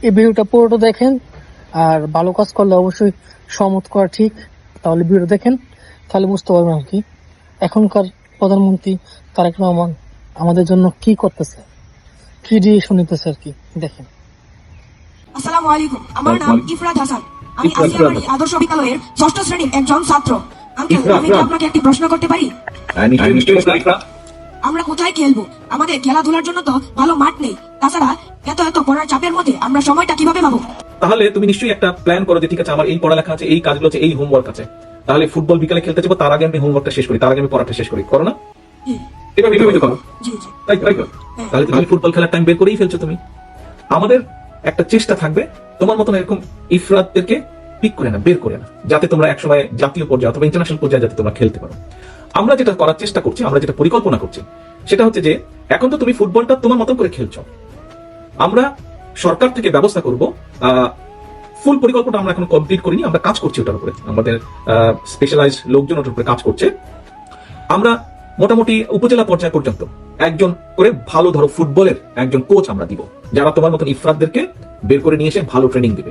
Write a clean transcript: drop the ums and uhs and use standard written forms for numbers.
এই ভিডিওটা পুরোটা দেখেন, আর ভালো কাজ করলে অবশ্যই সহমত করা ঠিক। তাহলে ভিডিও দেখেন, তাহলে বুঝতে পারবেন আর কি এখনকার প্রধানমন্ত্রী তারেক রহমান আমাদের জন্য কি করতেছে, কি ডিসিশন নিতেছে আর কি। দেখেন। আসসালামু আলাইকুম, আমার নাম ইফরাত হাসান। আমি আসিয়াবাড়ি আদর্শ বিদ্যালয়ের 6ষ্ঠ শ্রেণীর একজন ছাত্র। আঙ্কেল, আমি কি আপনাকে একটি প্রশ্ন করতে পারি? আমরা কোথায় খেলবো? আমাদের খেলাধুলার জন্য তো ভালো মাঠ নেই। তাছাড়া এত পড়ার চাপের মধ্যে আমরা সময়টা কিভাবে পাবো? তাহলে তুমি নিশ্চয়ই একটা প্ল্যান করো যে ঠিক আছে, আমার এই পড়ালেখা আছে, এই কাজগুলো আছে, এই হোমওয়ার্ক আছে, তাহলে ফুটবল বিকালে খেলতে যাবো, তার আগে আমি হোমওয়ার্কটা শেষ করি, তার আগে আমি পড়াটা শেষ করি, করো না? এভাবে করো। তাই তো? তাহলে তুমি ফুটবল খেলার টাইম বের করেই ফেলছো তুমি। আমাদের একটা চেষ্টা থাকবে তোমার মতন এরকম ইফরাতদেরকে পিক করে না, বের করে না, যাতে তোমরা একসময় জাতীয় পর্যায়ে অথবা ইন্টারন্যাশনাল পর্যায়ে যাতে তোমরা খেলতে পারো। আমরা যেটা করার চেষ্টা করছি, আমরা যেটা পরিকল্পনা করছি, সেটা হচ্ছে যে এখন তো তুমি ফুটবলটা তোমার মতন করে খেলছো, আমরা সরকার থেকে ব্যবস্থা করব। ফুল পরিকল্পনা আমরা এখন কমপ্লিট করিনি, আমরা কাজ করছি ওটার উপরে, আমাদের স্পেশালাইজড লোকজন ওটার উপরে কাজ করছে। আমরা মোটামুটি উপজেলা পর্যায় পর্যন্ত একজন করে ভালো ধরো ফুটবলের একজন কোচ আমরা দিব, যারা তোমার মতন ইফরাতদেরকে বের করে নিয়ে এসে ভালো ট্রেনিং দিবে।